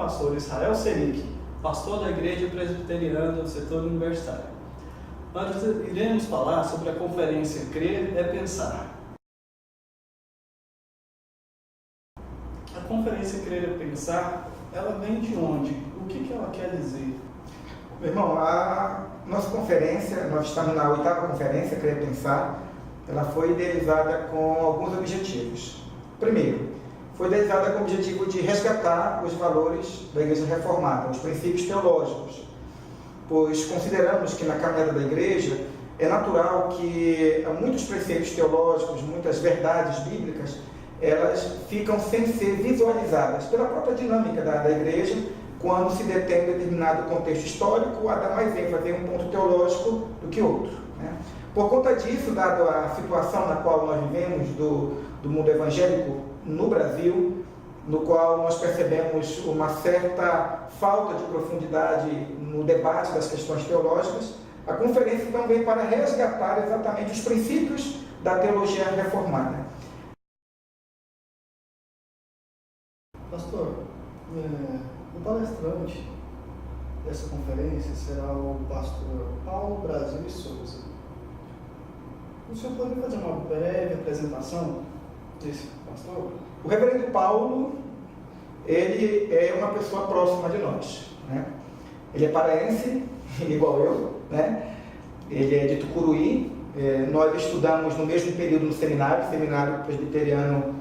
pastor Israel Selic, pastor da Igreja Presbiteriana do Setor Universitário. Nós iremos falar sobre a conferência Crer é Pensar. A conferência Crer é Pensar, ela vem de onde? O que ela quer dizer? Meu irmão, a nossa conferência, nós estamos na 8ª conferência Crer é Pensar, ela foi idealizada com alguns objetivos. Primeiro, foi idealizada com o objetivo de resgatar os valores da Igreja Reformada, os princípios teológicos, pois consideramos que na caminhada da Igreja é natural que muitos preceitos teológicos, muitas verdades bíblicas, elas ficam sem ser visualizadas pela própria dinâmica da Igreja, quando se detém um determinado contexto histórico, a dar mais ênfase em um ponto teológico do que outro, né? Por conta disso, dado a situação na qual nós vivemos do mundo evangélico no Brasil, no qual nós percebemos uma certa falta de profundidade no debate das questões teológicas, a conferência então veio para resgatar exatamente os princípios da teologia reformada. Pastor, o palestrante dessa conferência será o pastor Paulo Brasil e Souza. O senhor poderia fazer uma breve apresentação desse pastor? O reverendo Paulo, ele é uma pessoa próxima de nós, né? Ele é paraense, igual eu, né? Ele é de Tucuruí. Nós estudamos no mesmo período no Seminário Presbiteriano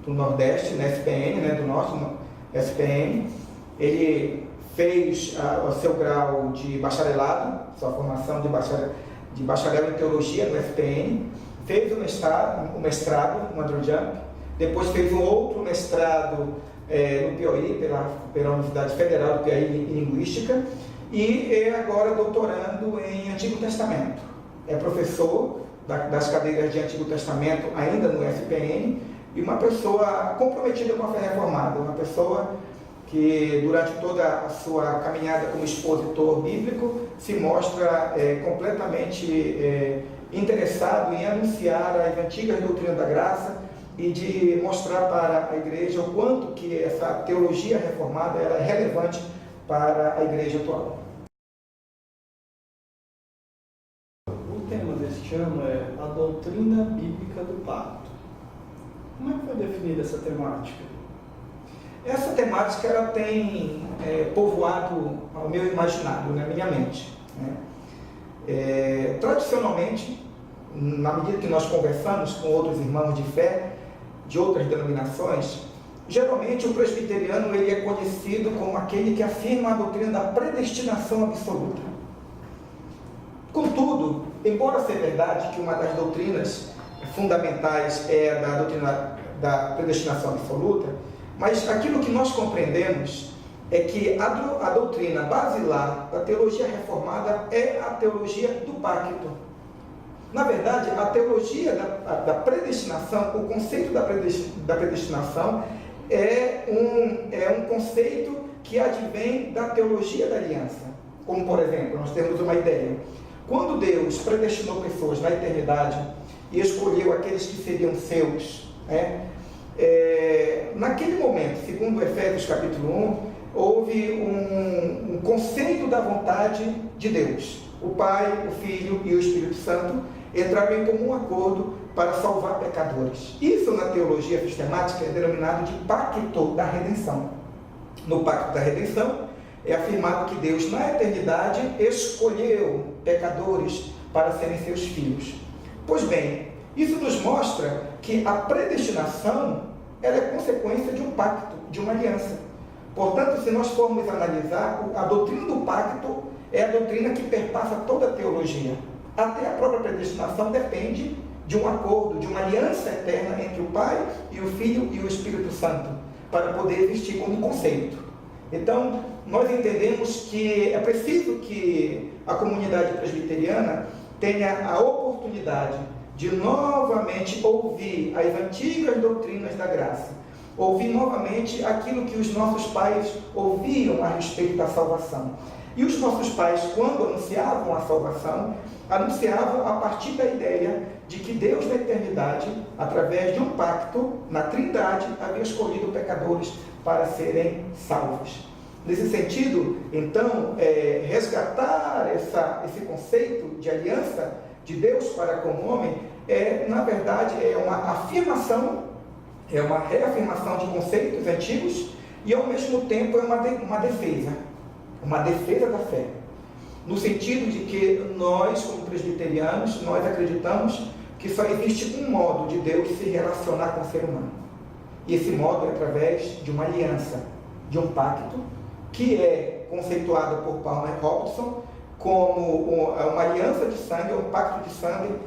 do Nordeste, na SPN, né? Do Norte, no SPN. Ele fez o seu grau de bacharelado, sua formação de bacharel em teologia no SPN, fez o mestrado no Androjamp, depois fez um outro mestrado no Piauí, pela Universidade Federal do Piauí em Linguística, e é agora doutorando em Antigo Testamento. É professor das cadeiras de Antigo Testamento ainda no SPN, e uma pessoa comprometida com a fé reformada, uma pessoa que durante toda a sua caminhada como expositor bíblico se mostra completamente interessado em anunciar as antigas doutrinas da graça e de mostrar para a igreja o quanto que essa teologia reformada ela é relevante para a igreja atual. O tema deste ano é a doutrina bíblica do pacto. Como é que foi definida essa temática? Essa temática ela tem povoado o meu imaginário, na minha mente, né? Tradicionalmente, na medida que nós conversamos com outros irmãos de fé, de outras denominações, geralmente o presbiteriano ele é conhecido como aquele que afirma a doutrina da predestinação absoluta. Contudo, embora seja verdade que uma das doutrinas fundamentais é a doutrina da predestinação absoluta, mas aquilo que nós compreendemos é que a doutrina basilar da teologia reformada é a teologia do pacto. Na verdade, a teologia da predestinação, o conceito da predestinação é um conceito que advém da teologia da aliança. Como, por exemplo, nós temos uma ideia. Quando Deus predestinou pessoas na eternidade e escolheu aqueles que seriam seus, naquele momento, segundo Efésios capítulo 1, houve um conceito da vontade de Deus. O Pai, o Filho e o Espírito Santo entraram em comum acordo para salvar pecadores. Isso na teologia sistemática é denominado de pacto da redenção. No pacto da redenção é afirmado que Deus na eternidade escolheu pecadores para serem seus filhos. Pois bem, isso nos mostra que a predestinação ela é consequência de um pacto, de uma aliança. Portanto, se nós formos analisar, a doutrina do pacto é a doutrina que perpassa toda a teologia. Até a própria predestinação depende de um acordo, de uma aliança eterna entre o Pai e o Filho e o Espírito Santo, para poder existir como conceito. Então, nós entendemos que é preciso que a comunidade presbiteriana tenha a oportunidade de novamente ouvir as antigas doutrinas da graça, ouvir novamente aquilo que os nossos pais ouviam a respeito da salvação. E os nossos pais, quando anunciavam a salvação, anunciavam a partir da ideia de que Deus na eternidade, através de um pacto na Trindade, havia escolhido pecadores para serem salvos. Nesse sentido, então, resgatar esse conceito de aliança de Deus para com o homem na verdade, é uma afirmação, é uma reafirmação de conceitos antigos e, ao mesmo tempo, é uma defesa da fé. No sentido de que nós, como presbiterianos, nós acreditamos que só existe um modo de Deus se relacionar com o ser humano. E esse modo é através de uma aliança, de um pacto, que é conceituado por Palmer Robertson como uma aliança de sangue, um pacto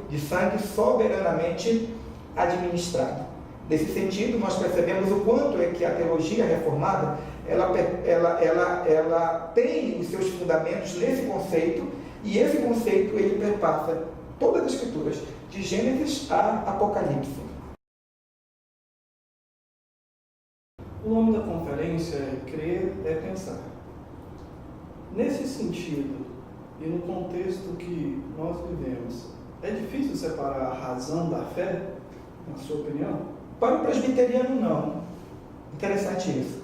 de sangue soberanamente administrado. Nesse sentido, nós percebemos o quanto é que a teologia reformada ela tem os seus fundamentos nesse conceito, e esse conceito ele perpassa todas as escrituras, de Gênesis a Apocalipse. O nome da conferência é Crer é Pensar. Nesse sentido, e no contexto que nós vivemos, é difícil separar a razão da fé, na sua opinião? Para o presbiteriano, não. Interessante isso.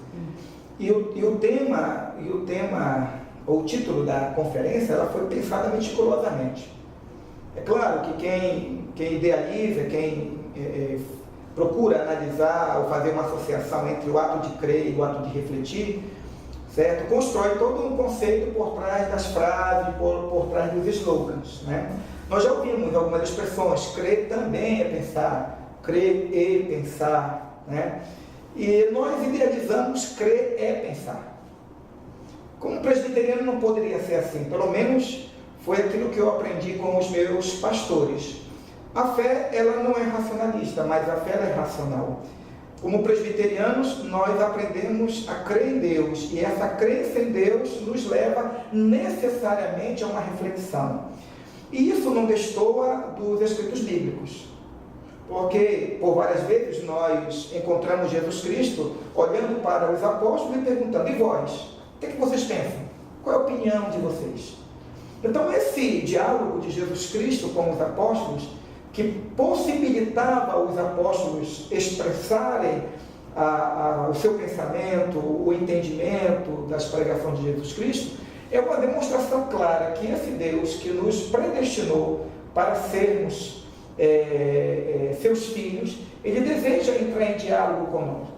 E o título da conferência, ela foi pensada meticulosamente. É claro que quem idealiza, quem procura analisar ou fazer uma associação entre o ato de crer e o ato de refletir, certo? Constrói todo um conceito por trás das frases, por trás dos slogans, né? Nós já ouvimos algumas expressões: crer também é pensar, crer e pensar, né? E nós idealizamos crer é pensar. Como presbiteriano não poderia ser assim, pelo menos foi aquilo que eu aprendi com os meus pastores. A fé, ela não é racionalista, mas a fé ela é racional. Como presbiterianos, nós aprendemos a crer em Deus, e essa crença em Deus nos leva necessariamente a uma reflexão. E isso não destoa dos escritos bíblicos, porque por várias vezes nós encontramos Jesus Cristo olhando para os apóstolos e perguntando: e vós? O que vocês pensam? Qual é a opinião de vocês? Então esse diálogo de Jesus Cristo com os apóstolos, que possibilitava os apóstolos expressarem o seu pensamento, o entendimento das pregações de Jesus Cristo, é uma demonstração clara que esse Deus que nos predestinou para sermos seus filhos, ele deseja entrar em diálogo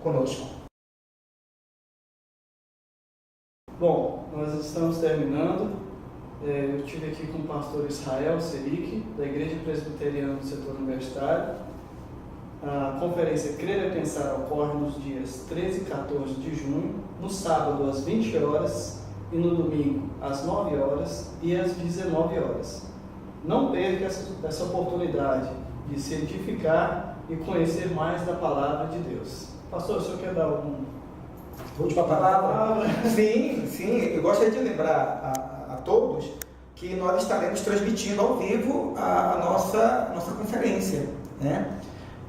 conosco. Bom, nós estamos terminando. Eu estive aqui com o pastor Israel Seric, da Igreja Presbiteriana do Setor Universitário. A conferência Crer é Pensar ocorre nos dias 13 e 14 de junho, no sábado às 20 horas e no domingo às 9 horas e às 19 horas. Não perca essa oportunidade de se edificar e conhecer mais da Palavra de Deus. Pastor, o senhor quer dar algum... Última palavra? Sim, eu gostaria de lembrar a todos que nós estaremos transmitindo ao vivo a nossa conferência, né?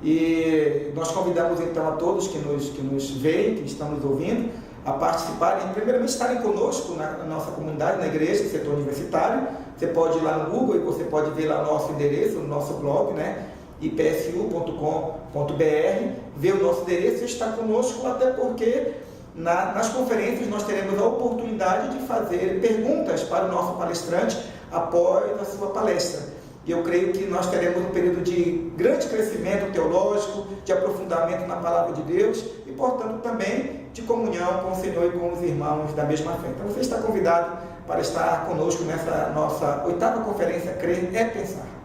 E nós convidamos então a todos que nos veem, que estão nos ouvindo, a participarem, primeiramente estarem conosco na nossa comunidade, na igreja, no setor universitário. Você pode ir lá no Google e você pode ver lá o nosso endereço, no nosso blog, né? ipsu.com.br, ver o nosso endereço e estar conosco, até porque nas conferências nós teremos a oportunidade de fazer perguntas para o nosso palestrante após a sua palestra. E eu creio que nós teremos um período de grande crescimento teológico, de aprofundamento na Palavra de Deus e, portanto, também de comunhão com o Senhor e com os irmãos da mesma fé. Então você está convidado para estar conosco nessa nossa 8ª conferência Crer é Pensar.